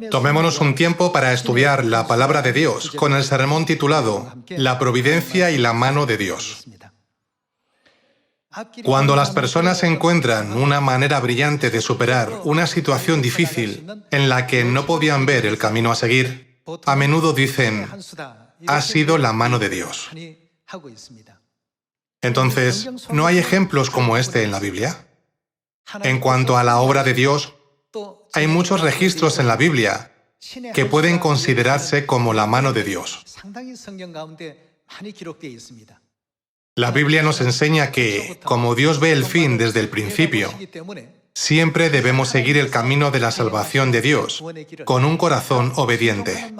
Tomémonos un tiempo para estudiar la palabra de Dios con el sermón titulado La providencia y la mano de Dios. Cuando las personas encuentran una manera brillante de superar una situación difícil en la que no podían ver el camino a seguir, a menudo dicen, ha sido la mano de Dios. Entonces, ¿no hay ejemplos como este en la Biblia? En cuanto a la obra de Dios, hay muchos registros en la Biblia que pueden considerarse como la mano de Dios. La Biblia nos enseña que, como Dios ve el fin desde el principio, siempre debemos seguir el camino de la salvación de Dios con un corazón obediente.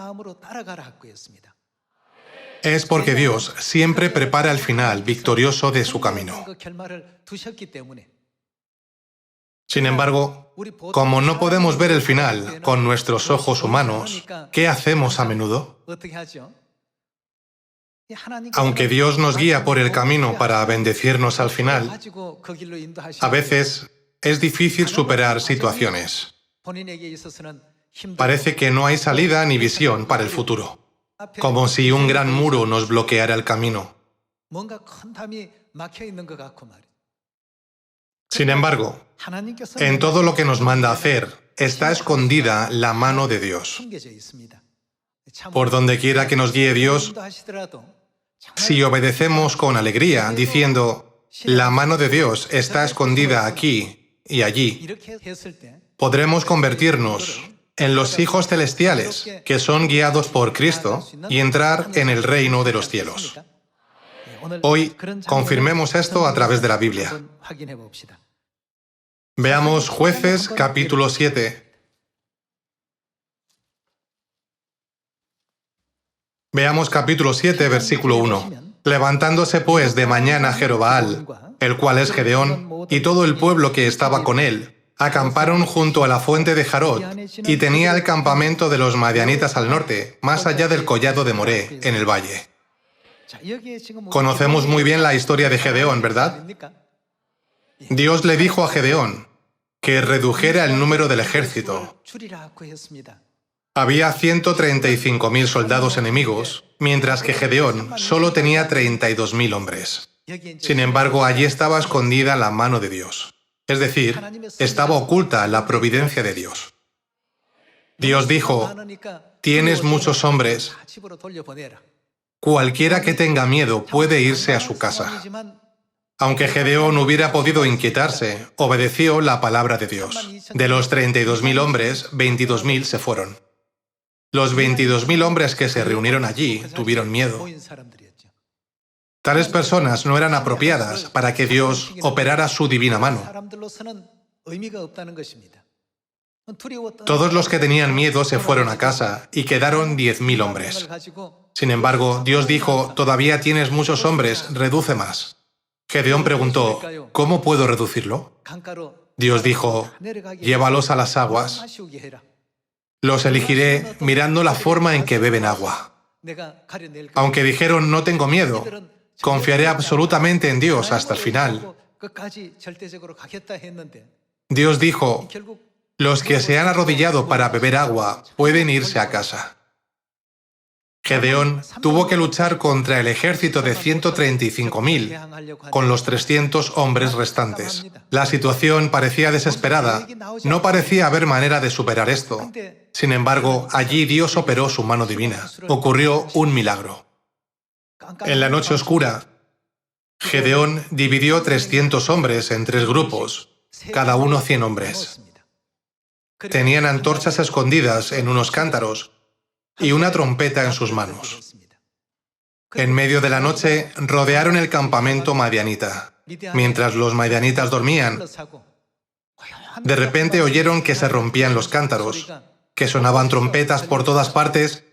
Es porque Dios siempre prepara el final victorioso de su camino. Sin embargo, como no podemos ver el final con nuestros ojos humanos, ¿qué hacemos a menudo? Aunque Dios nos guía por el camino para bendecirnos al final, a veces es difícil superar situaciones. Parece que no hay salida ni visión para el futuro, como si un gran muro nos bloqueara el camino. Sin embargo, en todo lo que nos manda hacer está escondida la mano de Dios. Por donde quiera que nos guíe Dios, si obedecemos con alegría, diciendo, la mano de Dios está escondida aquí y allí, podremos convertirnos en los hijos celestiales que son guiados por Cristo y entrar en el reino de los cielos. Hoy confirmemos esto a través de la Biblia. Veamos Jueces capítulo 7. Veamos capítulo 7, versículo 1. Levantándose pues de mañana Jerobaal, el cual es Gedeón, y todo el pueblo que estaba con él, acamparon junto a la fuente de Jarot, y tenía el campamento de los madianitas al norte, más allá del collado de Moré, en el valle. Conocemos muy bien la historia de Gedeón, ¿verdad? Dios le dijo a Gedeón que redujera el número del ejército. Había 135.000 soldados enemigos, mientras que Gedeón solo tenía 32.000 hombres. Sin embargo, allí estaba escondida la mano de Dios. Es decir, estaba oculta la providencia de Dios. Dios dijo, tienes muchos hombres. Cualquiera que tenga miedo puede irse a su casa. Aunque Gedeón hubiera podido inquietarse, obedeció la palabra de Dios. De los 32.000 hombres, 22.000 se fueron. Los 22.000 hombres que se reunieron allí tuvieron miedo. Tales personas no eran apropiadas para que Dios operara su divina mano. Todos los que tenían miedo se fueron a casa y quedaron 10.000 hombres. Sin embargo, Dios dijo, todavía tienes muchos hombres, reduce más. Gedeón preguntó, ¿cómo puedo reducirlo? Dios dijo, llévalos a las aguas. Los elegiré mirando la forma en que beben agua. Aunque dijeron, no tengo miedo, confiaré absolutamente en Dios hasta el final. Dios dijo, los que se han arrodillado para beber agua pueden irse a casa. Gedeón tuvo que luchar contra el ejército de 135.000 con los 300 hombres restantes. La situación parecía desesperada. No parecía haber manera de superar esto. Sin embargo, allí Dios operó su mano divina. Ocurrió un milagro. En la noche oscura, Gedeón dividió 300 hombres en 3 grupos, cada uno 100 hombres. Tenían antorchas escondidas en unos cántaros y una trompeta en sus manos. En medio de la noche rodearon el campamento madianita. Mientras los madianitas dormían, de repente oyeron que se rompían los cántaros, que sonaban trompetas por todas partes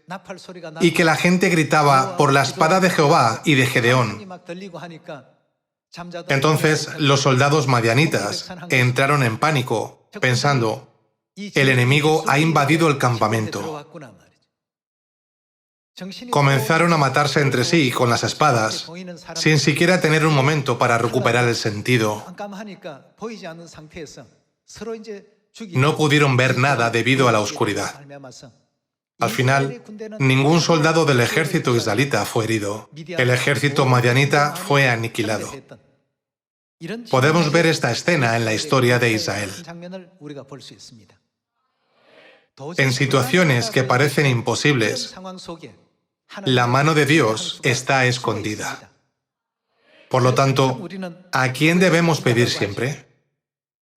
y que la gente gritaba por la espada de Jehová y de Gedeón. Entonces los soldados madianitas entraron en pánico, pensando, el enemigo ha invadido el campamento. Comenzaron a matarse entre sí con las espadas, sin siquiera tener un momento para recuperar el sentido. no pudieron ver nada debido a la oscuridad. Al final, ningún soldado del ejército israelita fue herido. El ejército madianita fue aniquilado. Podemos ver esta escena en la historia de Israel. En situaciones que parecen imposibles, la mano de Dios está escondida. Por lo tanto, ¿a quién debemos pedir siempre?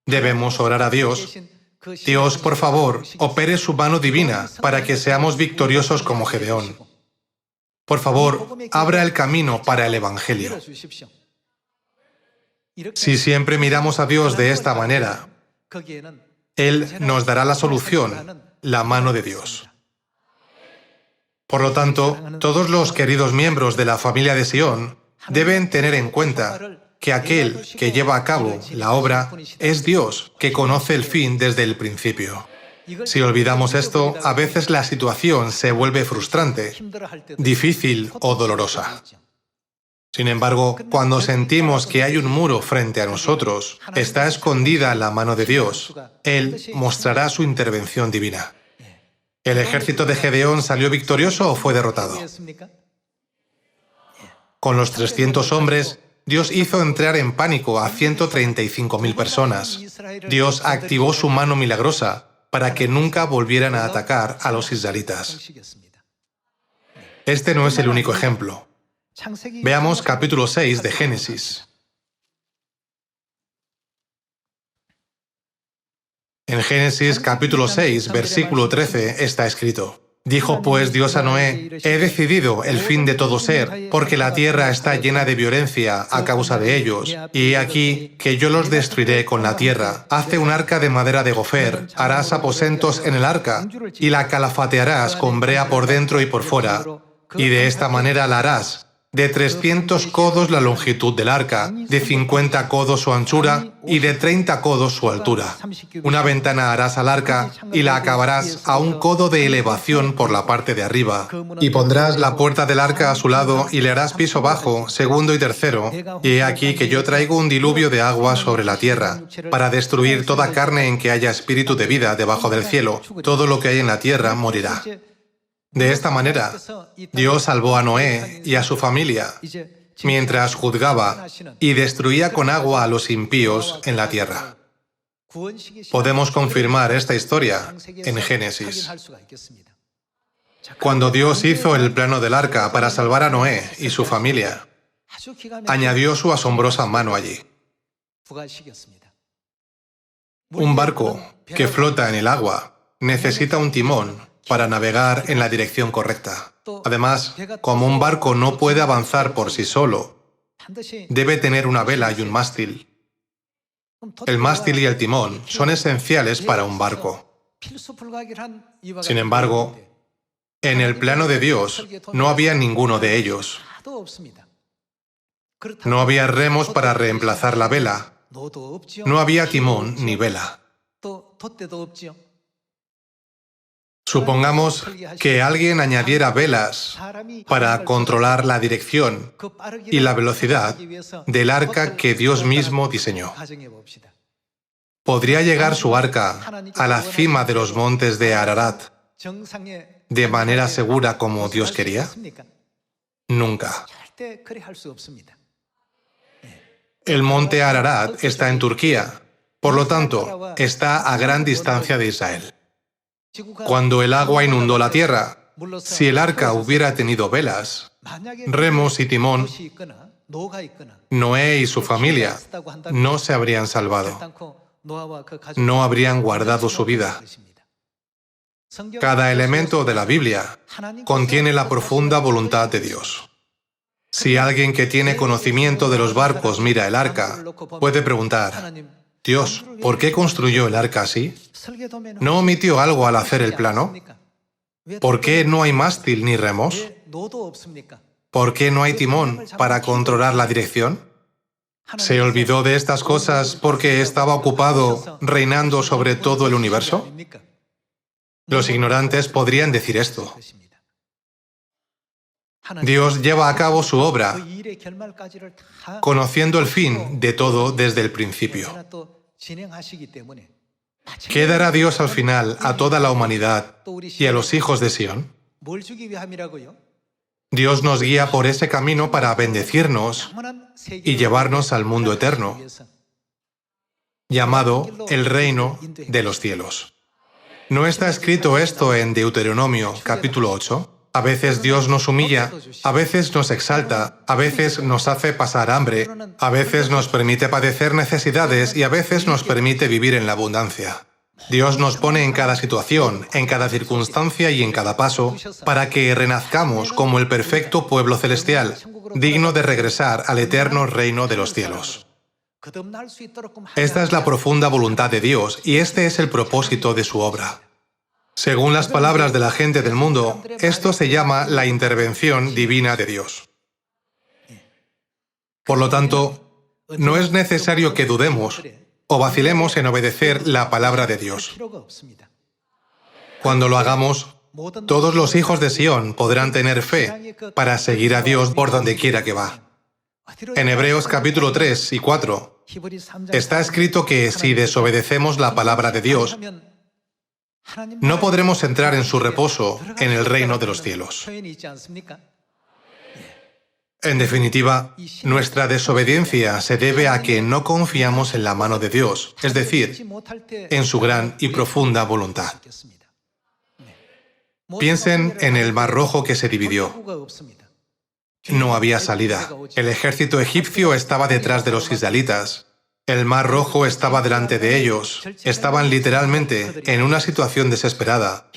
Debemos orar a Dios. Dios, por favor, opere su mano divina para que seamos victoriosos como Gedeón. Por favor, abra el camino para el Evangelio. Si siempre miramos a Dios de esta manera, Él nos dará la solución, la mano de Dios. Por lo tanto, todos los queridos miembros de la familia de Sion deben tener en cuenta que aquel que lleva a cabo la obra es Dios, que conoce el fin desde el principio. Si olvidamos esto, a veces la situación se vuelve frustrante, difícil o dolorosa. Sin embargo, cuando sentimos que hay un muro frente a nosotros, está escondida la mano de Dios, Él mostrará su intervención divina. ¿El ejército de Gedeón salió victorioso o fue derrotado? Con los 300 hombres, Dios hizo entrar en pánico a 135.000 personas. Dios activó su mano milagrosa para que nunca volvieran a atacar a los israelitas. Este no es el único ejemplo. Veamos capítulo 6 de Génesis. En Génesis capítulo 6, versículo 13, está escrito: Dijo pues Dios a Noé: He decidido el fin de todo ser, porque la tierra está llena de violencia a causa de ellos, y he aquí que yo los destruiré con la tierra. Hazte un arca de madera de gofer, harás aposentos en el arca, y la calafatearás con brea por dentro y por fuera, y de esta manera la harás. De 300 codos la longitud del arca, de 50 codos su anchura y de 30 codos su altura. Una ventana harás al arca y la acabarás a un codo de elevación por la parte de arriba. Y pondrás la puerta del arca a su lado y le harás piso bajo, segundo y tercero. Y he aquí que yo traigo un diluvio de agua sobre la tierra, para destruir toda carne en que haya espíritu de vida debajo del cielo. Todo lo que hay en la tierra morirá. De esta manera, Dios salvó a Noé y a su familia, mientras juzgaba y destruía con agua a los impíos en la tierra. Podemos confirmar esta historia en Génesis. Cuando Dios hizo el plano del arca para salvar a Noé y su familia, añadió su asombrosa mano allí. Un barco que flota en el agua necesita un timón para navegar en la dirección correcta. Además, como un barco no puede avanzar por sí solo, debe tener una vela y un mástil. El mástil y el timón son esenciales para un barco. Sin embargo, en el plano de Dios no había ninguno de ellos. No había remos para reemplazar la vela. No había timón ni vela. Supongamos que alguien añadiera velas para controlar la dirección y la velocidad del arca que Dios mismo diseñó. ¿Podría llegar su arca a la cima de los montes de Ararat de manera segura como Dios quería? Nunca. El monte Ararat está en Turquía, por lo tanto, está a gran distancia de Israel. Cuando el agua inundó la tierra, si el arca hubiera tenido velas, remos y timón, Noé y su familia no se habrían salvado. No habrían guardado su vida. Cada elemento de la Biblia contiene la profunda voluntad de Dios. Si alguien que tiene conocimiento de los barcos mira el arca, puede preguntar: Dios, ¿por qué construyó el arca así? ¿No omitió algo al hacer el plano? ¿Por qué no hay mástil ni remos? ¿Por qué no hay timón para controlar la dirección? ¿Se olvidó de estas cosas porque estaba ocupado reinando sobre todo el universo? Los ignorantes podrían decir esto. Dios lleva a cabo su obra, conociendo el fin de todo desde el principio. ¿Qué dará Dios al final a toda la humanidad y a los hijos de Sión? Dios nos guía por ese camino para bendecirnos y llevarnos al mundo eterno, llamado el reino de los cielos. ¿No está escrito esto en Deuteronomio capítulo 8? A veces Dios nos humilla, a veces nos exalta, a veces nos hace pasar hambre, a veces nos permite padecer necesidades y a veces nos permite vivir en la abundancia. Dios nos pone en cada situación, en cada circunstancia y en cada paso para que renazcamos como el perfecto pueblo celestial, digno de regresar al eterno reino de los cielos. Esta es la profunda voluntad de Dios y este es el propósito de su obra. Según las palabras de la gente del mundo, esto se llama la intervención divina de Dios. Por lo tanto, no es necesario que dudemos o vacilemos en obedecer la palabra de Dios. Cuando lo hagamos, todos los hijos de Sión podrán tener fe para seguir a Dios por donde quiera que va. En Hebreos capítulo 3 y 4 está escrito que si desobedecemos la palabra de Dios, no podremos entrar en su reposo en el reino de los cielos. En definitiva, nuestra desobediencia se debe a que no confiamos en la mano de Dios, es decir, en su gran y profunda voluntad. Piensen en el Mar Rojo que se dividió. No había salida. El ejército egipcio estaba detrás de los israelitas. El Mar Rojo estaba delante de ellos. Estaban literalmente en una situación desesperada.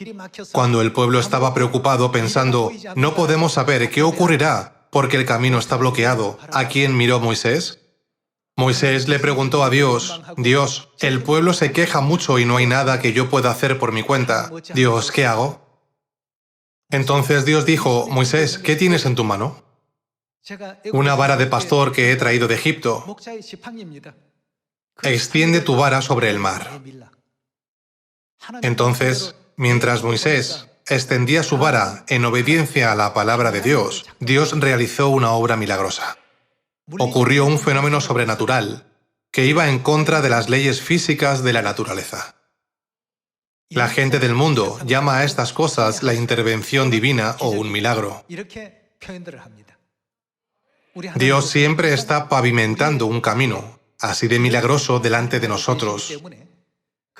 Cuando el pueblo estaba preocupado pensando, no podemos saber qué ocurrirá porque el camino está bloqueado, ¿a quién miró Moisés? Moisés le preguntó a Dios, Dios, el pueblo se queja mucho y no hay nada que yo pueda hacer por mi cuenta. Dios, ¿qué hago? Entonces Dios dijo, Moisés, ¿qué tienes en tu mano? Una vara de pastor que he traído de Egipto. Extiende tu vara sobre el mar. Entonces, mientras Moisés extendía su vara en obediencia a la palabra de Dios, Dios realizó una obra milagrosa. Ocurrió un fenómeno sobrenatural que iba en contra de las leyes físicas de la naturaleza. La gente del mundo llama a estas cosas la intervención divina o un milagro. Dios siempre está pavimentando un camino así de milagroso delante de nosotros.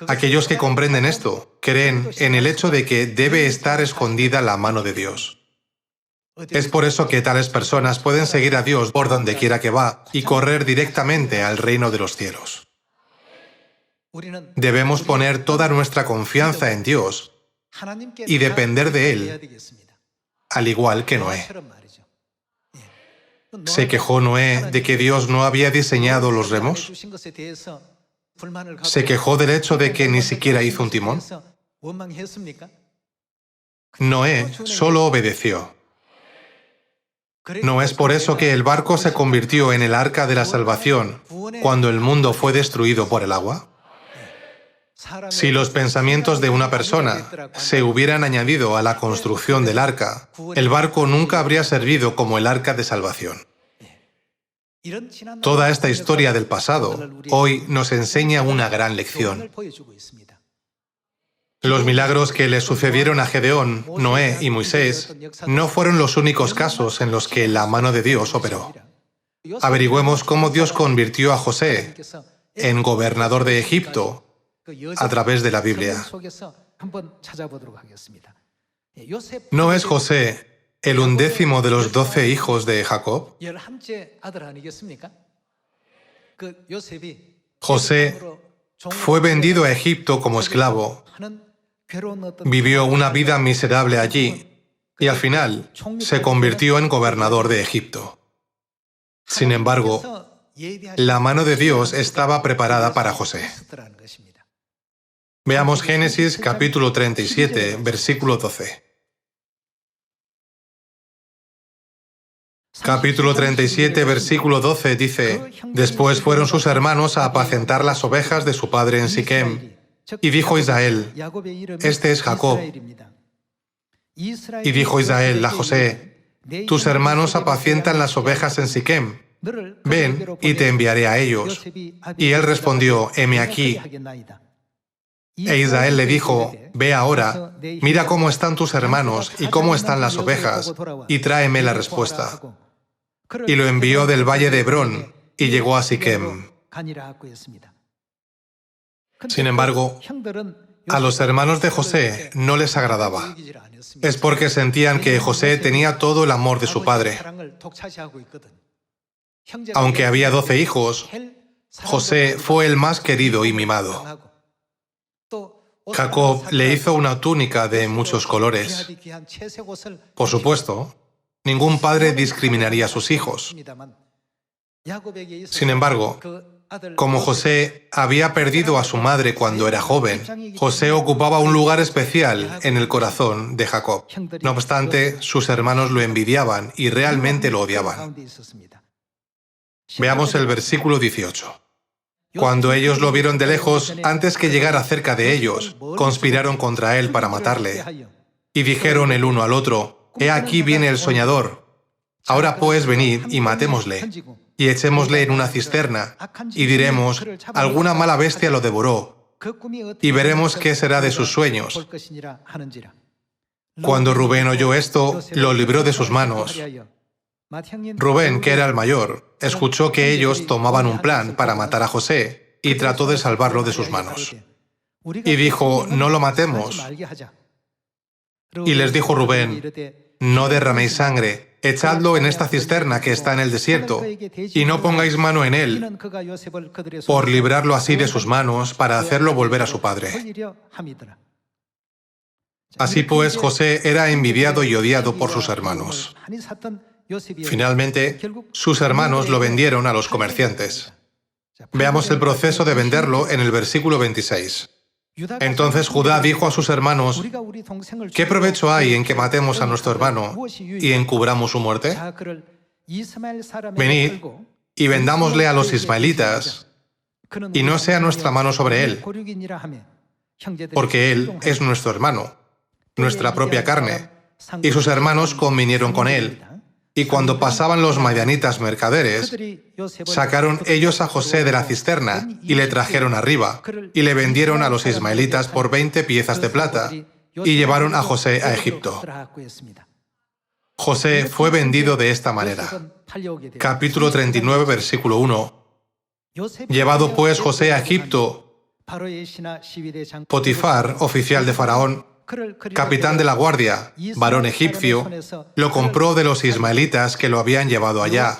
Aquellos que comprenden esto creen en el hecho de que debe estar escondida la mano de Dios. Es por eso que tales personas pueden seguir a Dios por donde quiera que va y correr directamente al reino de los cielos. Debemos poner toda nuestra confianza en Dios y depender de Él, al igual que Noé. ¿Se quejó Noé de que Dios no había diseñado los remos? ¿Se quejó del hecho de que ni siquiera hizo un timón? Noé solo obedeció. ¿No es por eso que el barco se convirtió en el arca de la salvación cuando el mundo fue destruido por el agua? Si los pensamientos de una persona se hubieran añadido a la construcción del arca, el barco nunca habría servido como el arca de salvación. Toda esta historia del pasado hoy nos enseña una gran lección. Los milagros que le sucedieron a Gedeón, Noé y Moisés no fueron los únicos casos en los que la mano de Dios operó. Averigüemos cómo Dios convirtió a José en gobernador de Egipto a través de la Biblia. ¿No es José el 11º de los 12 hijos de Jacob? José fue vendido a Egipto como esclavo, vivió una vida miserable allí y al final se convirtió en gobernador de Egipto. Sin embargo, la mano de Dios estaba preparada para José. Veamos Génesis capítulo 37, versículo 12. Capítulo 37, versículo 12 dice, Después fueron sus hermanos a apacentar las ovejas de su padre en Siquem, y dijo Israel, Este es Jacob. Y dijo Israel a José, Tus hermanos apacientan las ovejas en Siquem, ven y te enviaré a ellos. Y él respondió, Heme aquí. E Israel le dijo: «Ve ahora, mira cómo están tus hermanos y cómo están las ovejas, y tráeme la respuesta». Y lo envió del valle de Hebrón, y llegó a Siquem. Sin embargo, a los hermanos de José no les agradaba. Es porque sentían que José tenía todo el amor de su padre. Aunque había 12 hijos, José fue el más querido y mimado. Jacob le hizo una túnica de muchos colores. Por supuesto, ningún padre discriminaría a sus hijos. Sin embargo, como José había perdido a su madre cuando era joven, José ocupaba un lugar especial en el corazón de Jacob. No obstante, sus hermanos lo envidiaban y realmente lo odiaban. Veamos el versículo 18. Cuando ellos lo vieron de lejos, antes que llegara cerca de ellos, conspiraron contra él para matarle. Y dijeron el uno al otro: «He aquí viene el soñador. Ahora pues venid y matémosle, y echémosle en una cisterna, y diremos: alguna mala bestia lo devoró, y veremos qué será de sus sueños». Cuando Rubén oyó esto, lo libró de sus manos. Rubén, que era el mayor, escuchó que ellos tomaban un plan para matar a José y trató de salvarlo de sus manos. Y dijo: «No lo matemos». Y les dijo Rubén: «No derraméis sangre, echadlo en esta cisterna que está en el desierto, y no pongáis mano en él, por librarlo así de sus manos, para hacerlo volver a su padre». Así pues, José era envidiado y odiado por sus hermanos. Finalmente, sus hermanos lo vendieron a los comerciantes. Veamos el proceso de venderlo en el versículo 26. Entonces Judá dijo a sus hermanos: «¿Qué provecho hay en que matemos a nuestro hermano y encubramos su muerte? Venid y vendámosle a los ismaelitas, y no sea nuestra mano sobre él, porque él es nuestro hermano, nuestra propia carne». Y sus hermanos convinieron con él. Y cuando pasaban los madianitas mercaderes, sacaron ellos a José de la cisterna y le trajeron arriba, y le vendieron a los ismaelitas por 20 piezas de plata, y llevaron a José a Egipto. José fue vendido de esta manera. Capítulo 39, versículo 1. Llevado pues José a Egipto, Potifar, oficial de Faraón, capitán de la guardia, varón egipcio, lo compró de los ismaelitas que lo habían llevado allá.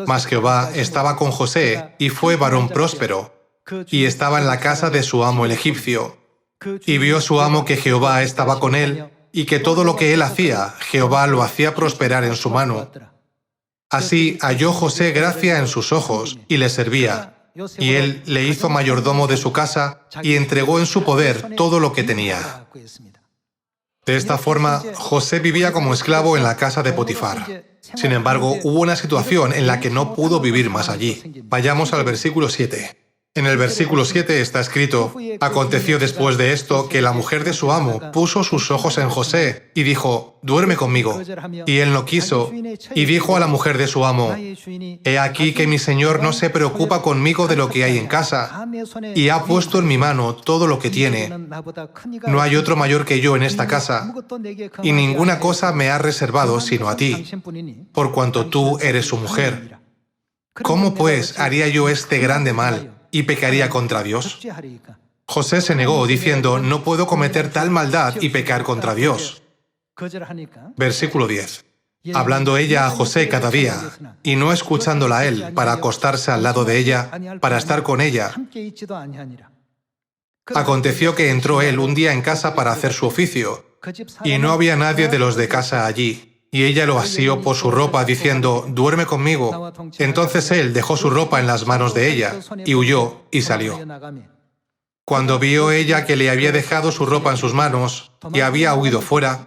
Mas Jehová estaba con José, y fue varón próspero, y estaba en la casa de su amo el egipcio. Y vio su amo que Jehová estaba con él, y que todo lo que él hacía, Jehová lo hacía prosperar en su mano. Así halló José gracia en sus ojos, y le servía. Y él le hizo mayordomo de su casa, y entregó en su poder todo lo que tenía. De esta forma, José vivía como esclavo en la casa de Potifar. Sin embargo, hubo una situación en la que no pudo vivir más allí. Vayamos al versículo 7. En el versículo 7 está escrito: «Aconteció después de esto que la mujer de su amo puso sus ojos en José y dijo: duerme conmigo. Y él no quiso, y dijo a la mujer de su amo: he aquí que mi señor no se preocupa conmigo de lo que hay en casa, y ha puesto en mi mano todo lo que tiene. No hay otro mayor que yo en esta casa, y ninguna cosa me ha reservado sino a ti, por cuanto tú eres su mujer. ¿Cómo pues haría yo este grande mal y pecaría contra Dios?». José se negó, diciendo: «No puedo cometer tal maldad y pecar contra Dios». Versículo 10. Hablando ella a José cada día, y no escuchándola a él, para acostarse al lado de ella, para estar con ella. Aconteció que entró él un día en casa para hacer su oficio, y no había nadie de los de casa allí. Y ella lo asió por su ropa, diciendo: duerme conmigo. Entonces él dejó su ropa en las manos de ella, y huyó y salió. Cuando vio ella que le había dejado su ropa en sus manos, y había huido fuera,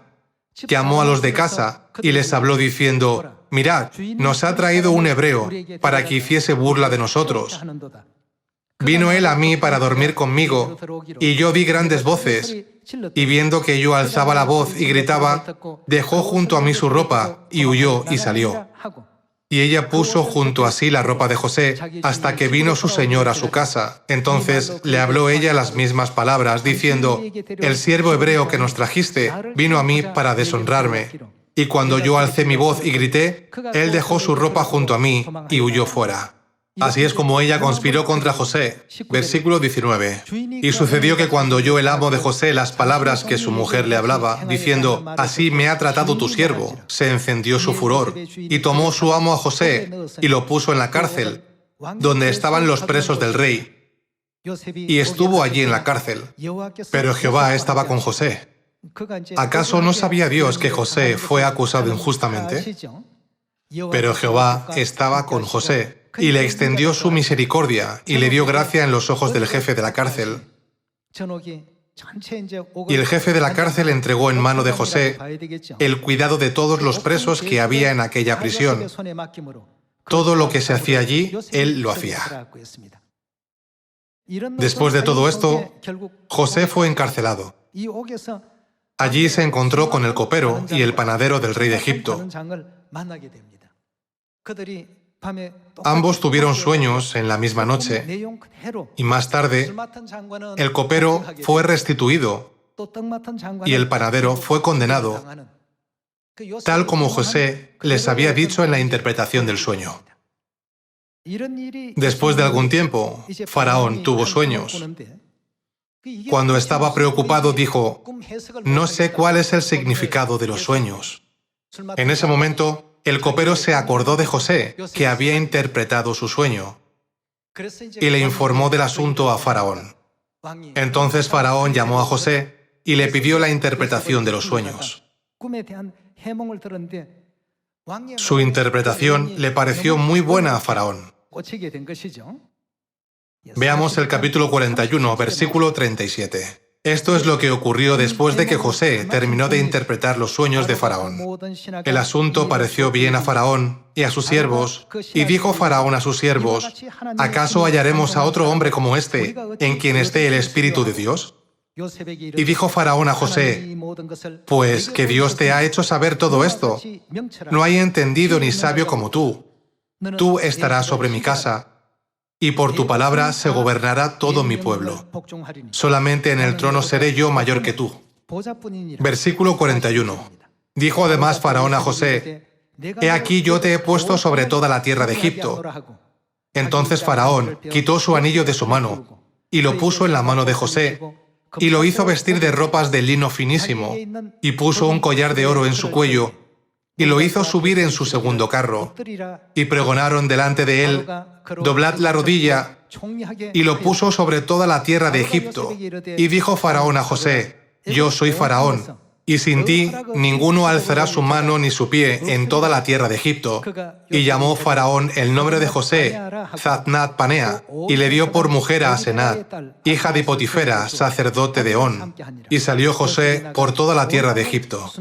llamó a los de casa, y les habló diciendo: mirad, nos ha traído un hebreo, para que hiciese burla de nosotros. Vino él a mí para dormir conmigo, y yo di grandes voces, y viendo que yo alzaba la voz y gritaba, dejó junto a mí su ropa, y huyó y salió. y ella puso junto a sí la ropa de José hasta que vino su señor a su casa. Entonces le habló ella las mismas palabras, diciendo: «El siervo hebreo que nos trajiste vino a mí para deshonrarme. Y cuando yo alcé mi voz y grité, él dejó su ropa junto a mí y huyó fuera». Así es como ella conspiró contra José. Versículo 19. Y sucedió que cuando oyó el amo de José las palabras que su mujer le hablaba, diciendo: «Así me ha tratado tu siervo», se encendió su furor, y tomó su amo a José y lo puso en la cárcel, donde estaban los presos del rey, y estuvo allí en la cárcel. Pero Jehová estaba con José. ¿Acaso no sabía Dios que José fue acusado injustamente? Pero Jehová estaba con José, y le extendió su misericordia, y le dio gracia en los ojos del jefe de la cárcel. Y el jefe de la cárcel entregó en mano de José el cuidado de todos los presos que había en aquella prisión. Todo lo que se hacía allí, él lo hacía. Después de todo esto, José fue encarcelado. Allí se encontró con el copero y el panadero del rey de Egipto. Ambos tuvieron sueños en la misma noche, y más tarde el copero fue restituido y el panadero fue condenado, tal como José les había dicho en la interpretación del sueño. Después de algún tiempo, Faraón tuvo sueños. Cuando estaba preocupado, dijo: «No sé cuál es el significado de los sueños». En ese momento, el copero se acordó de José, que había interpretado su sueño, y le informó del asunto a Faraón. Entonces Faraón llamó a José y le pidió la interpretación de los sueños. Su interpretación le pareció muy buena a Faraón. Veamos el capítulo 41, versículo 37. Esto es lo que ocurrió después de que José terminó de interpretar los sueños de Faraón. El asunto pareció bien a Faraón y a sus siervos, y dijo Faraón a sus siervos: «¿Acaso hallaremos a otro hombre como este, en quien esté el Espíritu de Dios?» Y dijo Faraón a José: «Pues que Dios te ha hecho saber todo esto. No hay entendido ni sabio como tú. Tú estarás sobre mi casa, y por tu palabra se gobernará todo mi pueblo. Solamente en el trono seré yo mayor que tú». Versículo 41. Dijo además Faraón a José: «He aquí yo te he puesto sobre toda la tierra de Egipto». Entonces Faraón quitó su anillo de su mano, y lo puso en la mano de José, y lo hizo vestir de ropas de lino finísimo, y puso un collar de oro en su cuello, y lo hizo subir en su segundo carro. Y pregonaron delante de él: «Doblad la rodilla», y lo puso sobre toda la tierra de Egipto. Y dijo Faraón a José: «Yo soy Faraón, y sin ti ninguno alzará su mano ni su pie en toda la tierra de Egipto». Y llamó Faraón el nombre de José Zatnat Panea, y le dio por mujer a Asenat, hija de Potifera, sacerdote de On. Y salió José por toda la tierra de Egipto.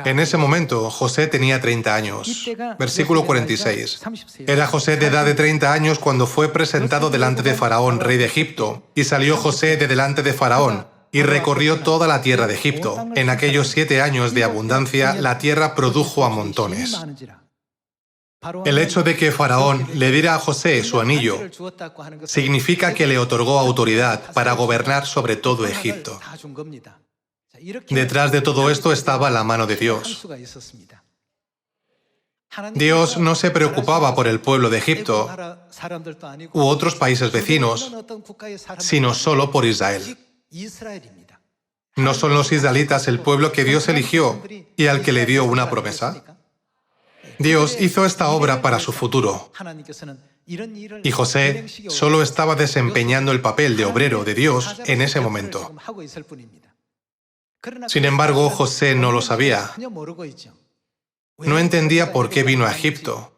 En ese momento José tenía 30 años. Versículo 46. Era José de edad de 30 años cuando fue presentado delante de Faraón, rey de Egipto. Y salió José de delante de Faraón, y recorrió toda la tierra de Egipto. En aquellos 7 años de abundancia, la tierra produjo a montones. El hecho de que Faraón le diera a José su anillo significa que le otorgó autoridad para gobernar sobre todo Egipto. Detrás de todo esto estaba la mano de Dios. Dios no se preocupaba por el pueblo de Egipto u otros países vecinos, sino solo por Israel. ¿No son los israelitas el pueblo que Dios eligió y al que le dio una promesa? Dios hizo esta obra para su futuro. Y José solo estaba desempeñando el papel de obrero de Dios en ese momento. Sin embargo, José no lo sabía. No entendía por qué vino a Egipto.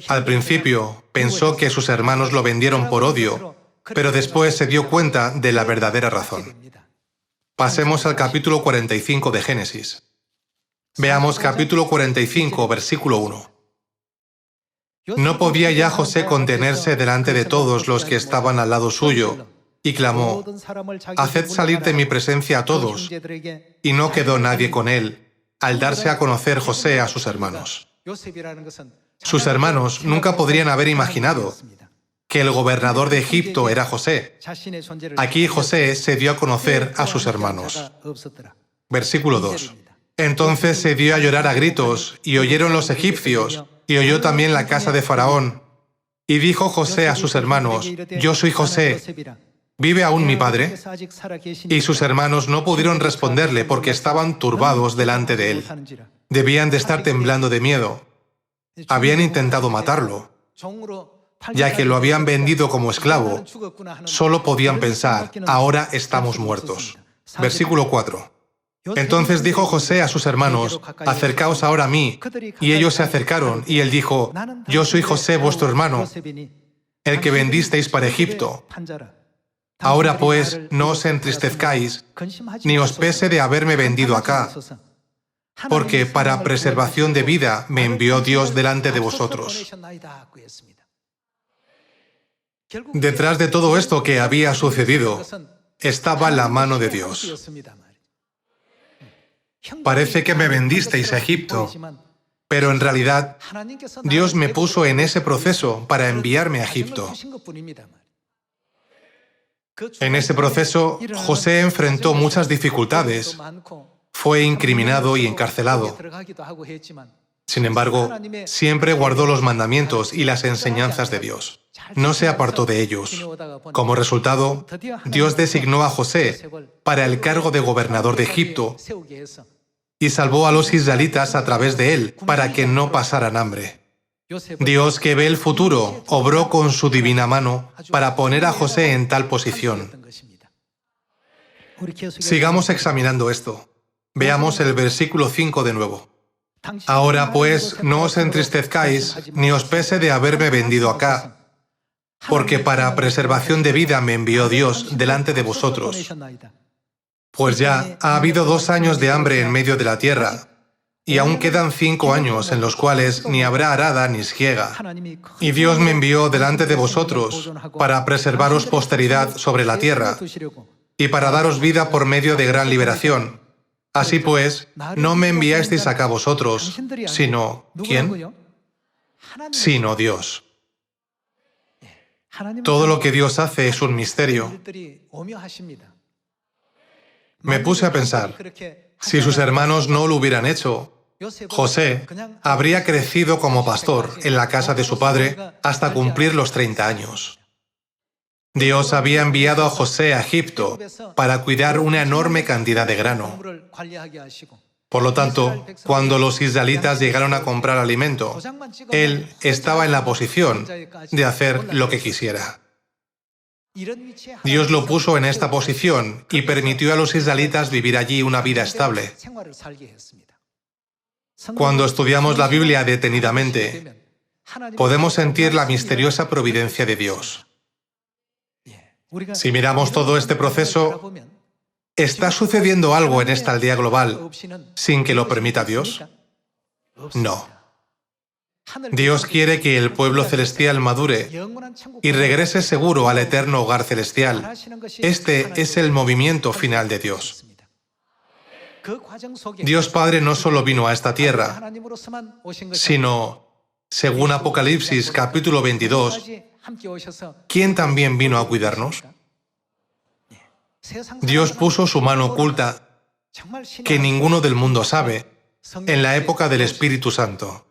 Al principio pensó que sus hermanos lo vendieron por odio, pero después se dio cuenta de la verdadera razón. Pasemos al capítulo 45 de Génesis. Veamos capítulo 45, versículo 1. No podía ya José contenerse delante de todos los que estaban al lado suyo, y clamó: «Haced salir de mi presencia a todos». Y no quedó nadie con él, al darse a conocer José a sus hermanos. Sus hermanos nunca podrían haber imaginado que el gobernador de Egipto era José. Aquí José se dio a conocer a sus hermanos. Versículo 2. Entonces se dio a llorar a gritos, y oyeron los egipcios, y oyó también la casa de Faraón. Y dijo José a sus hermanos: Yo soy José, ¿vive aún mi padre? Y sus hermanos no pudieron responderle porque estaban turbados delante de él. Debían de estar temblando de miedo. Habían intentado matarlo. Ya que lo habían vendido como esclavo, solo podían pensar: ahora estamos muertos. Versículo 4. Entonces dijo José a sus hermanos: acercaos ahora a mí. Y ellos se acercaron, y él dijo: Yo soy José vuestro hermano, el que vendisteis para Egipto. Ahora pues, no os entristezcáis, ni os pese de haberme vendido acá, porque para preservación de vida me envió Dios delante de vosotros. Detrás de todo esto que había sucedido, estaba la mano de Dios. Parece que me vendisteis a Egipto, pero en realidad Dios me puso en ese proceso para enviarme a Egipto. En ese proceso, José enfrentó muchas dificultades, fue incriminado y encarcelado. Sin embargo, siempre guardó los mandamientos y las enseñanzas de Dios. No se apartó de ellos. Como resultado, Dios designó a José para el cargo de gobernador de Egipto y salvó a los israelitas a través de él para que no pasaran hambre. Dios, que ve el futuro, obró con su divina mano para poner a José en tal posición. Sigamos examinando esto. Veamos el versículo 5 de nuevo. Ahora pues, no os entristezcáis, ni os pese de haberme vendido acá, porque para preservación de vida me envió Dios delante de vosotros. Pues ya ha habido 2 años de hambre en medio de la tierra, y aún quedan 5 años en los cuales ni habrá arada ni siega. Y Dios me envió delante de vosotros para preservaros posteridad sobre la tierra, y para daros vida por medio de gran liberación. Así pues, no me enviasteis acá vosotros, sino... ¿quién? Sino Dios. Todo lo que Dios hace es un misterio. Me puse a pensar, si sus hermanos no lo hubieran hecho, José habría crecido como pastor en la casa de su padre hasta cumplir los 30 años. Dios había enviado a José a Egipto para cuidar una enorme cantidad de grano. Por lo tanto, cuando los israelitas llegaron a comprar alimento, él estaba en la posición de hacer lo que quisiera. Dios lo puso en esta posición y permitió a los israelitas vivir allí una vida estable. Cuando estudiamos la Biblia detenidamente, podemos sentir la misteriosa providencia de Dios. Si miramos todo este proceso, ¿está sucediendo algo en esta aldea global sin que lo permita Dios? No. Dios quiere que el pueblo celestial madure y regrese seguro al eterno hogar celestial. Este es el movimiento final de Dios. Dios Padre no solo vino a esta tierra, sino, según Apocalipsis capítulo 22, ¿quién también vino a cuidarnos? Dios puso su mano oculta, que ninguno del mundo sabe, en la época del Espíritu Santo.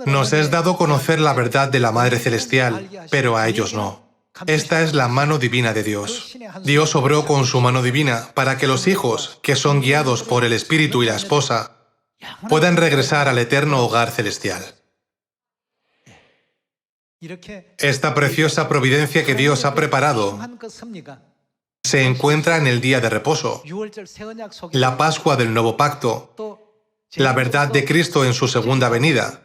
Nos es dado conocer la verdad de la Madre Celestial, pero a ellos no. Esta es la mano divina de Dios. Dios obró con su mano divina para que los hijos, que son guiados por el Espíritu y la esposa, puedan regresar al eterno hogar celestial. Esta preciosa providencia que Dios ha preparado se encuentra en el día de reposo, la Pascua del Nuevo Pacto, la verdad de Cristo en su segunda venida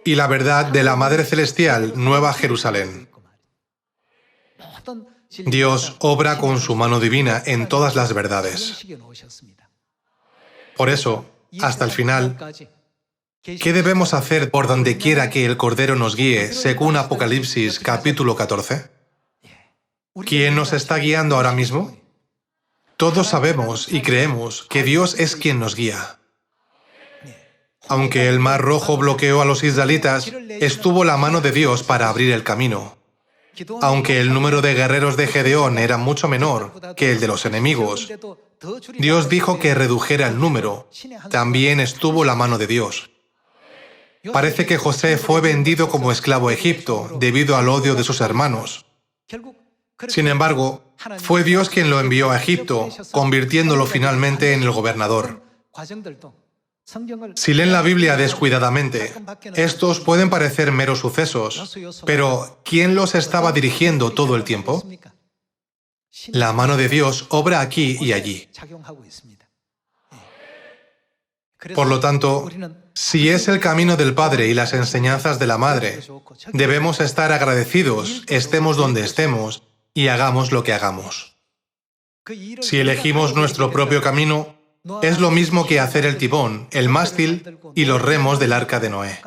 y la verdad de la Madre Celestial, Nueva Jerusalén. Dios obra con su mano divina en todas las verdades. Por eso, hasta el final, ¿qué debemos hacer por donde quiera que el Cordero nos guíe, según Apocalipsis capítulo 14? ¿Quién nos está guiando ahora mismo? Todos sabemos y creemos que Dios es quien nos guía. Aunque el Mar Rojo bloqueó a los israelitas, estuvo la mano de Dios para abrir el camino. Aunque el número de guerreros de Gedeón era mucho menor que el de los enemigos, Dios dijo que redujera el número. También estuvo la mano de Dios. Parece que José fue vendido como esclavo a Egipto debido al odio de sus hermanos. Sin embargo, fue Dios quien lo envió a Egipto, convirtiéndolo finalmente en el gobernador. Si leen la Biblia descuidadamente, estos pueden parecer meros sucesos, pero ¿quién los estaba dirigiendo todo el tiempo? La mano de Dios obra aquí y allí. Por lo tanto, si es el camino del Padre y las enseñanzas de la Madre, debemos estar agradecidos, estemos donde estemos, y hagamos lo que hagamos. Si elegimos nuestro propio camino, es lo mismo que hacer el timón, el mástil y los remos del arca de Noé.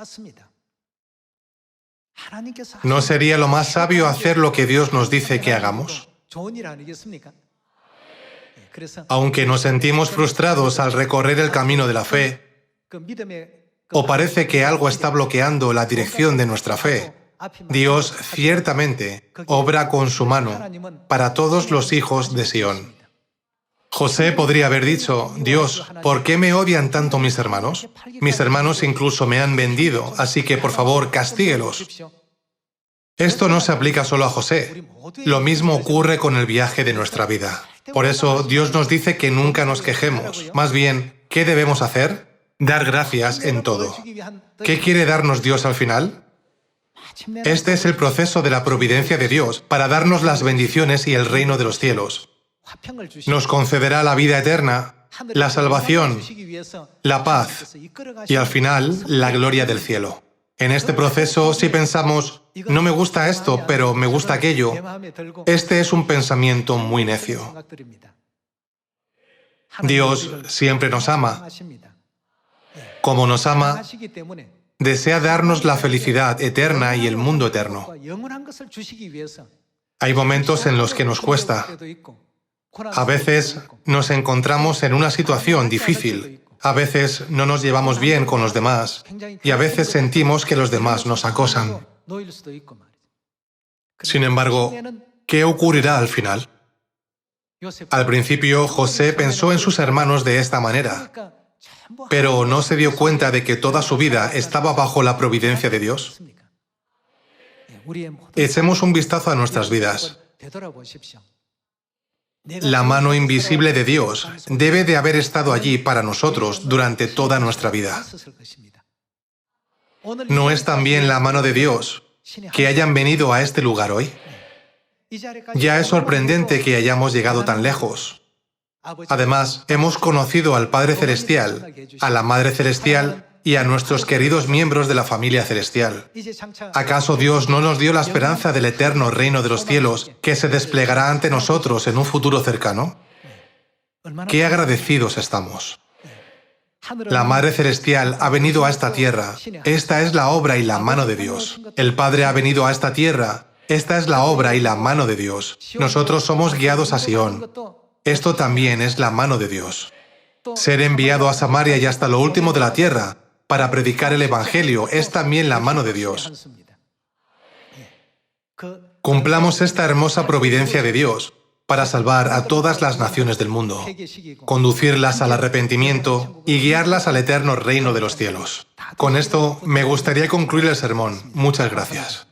¿No sería lo más sabio hacer lo que Dios nos dice que hagamos? Aunque nos sentimos frustrados al recorrer el camino de la fe, o parece que algo está bloqueando la dirección de nuestra fe, Dios ciertamente obra con su mano para todos los hijos de Sión. José podría haber dicho, Dios, ¿por qué me odian tanto mis hermanos? Mis hermanos incluso me han vendido, así que por favor castíguelos. Esto no se aplica solo a José. Lo mismo ocurre con el viaje de nuestra vida. Por eso Dios nos dice que nunca nos quejemos. Más bien, ¿qué debemos hacer? Dar gracias en todo. ¿Qué quiere darnos Dios al final? Este es el proceso de la providencia de Dios para darnos las bendiciones y el reino de los cielos. Nos concederá la vida eterna, la salvación, la paz y al final la gloria del cielo. En este proceso, si pensamos, no me gusta esto, pero me gusta aquello, este es un pensamiento muy necio. Dios siempre nos ama. Como nos ama, desea darnos la felicidad eterna y el mundo eterno. Hay momentos en los que nos cuesta. A veces nos encontramos en una situación difícil. A veces no nos llevamos bien con los demás. Y a veces sentimos que los demás nos acosan. Sin embargo, ¿qué ocurrirá al final? Al principio, José pensó en sus hermanos de esta manera, pero no se dio cuenta de que toda su vida estaba bajo la providencia de Dios. Echemos un vistazo a nuestras vidas. La mano invisible de Dios debe de haber estado allí para nosotros durante toda nuestra vida. ¿No es también la mano de Dios que hayan venido a este lugar hoy? Ya es sorprendente que hayamos llegado tan lejos. Además, hemos conocido al Padre Celestial, a la Madre Celestial y a nuestros queridos miembros de la familia celestial. ¿Acaso Dios no nos dio la esperanza del eterno reino de los cielos que se desplegará ante nosotros en un futuro cercano? ¡Qué agradecidos estamos! La Madre Celestial ha venido a esta tierra. Esta es la obra y la mano de Dios. El Padre ha venido a esta tierra. Esta es la obra y la mano de Dios. Nosotros somos guiados a Sion. Esto también es la mano de Dios. Ser enviado a Samaria y hasta lo último de la tierra para predicar el Evangelio es también la mano de Dios. Cumplamos esta hermosa providencia de Dios para salvar a todas las naciones del mundo, conducirlas al arrepentimiento y guiarlas al eterno reino de los cielos. Con esto me gustaría concluir el sermón. Muchas gracias.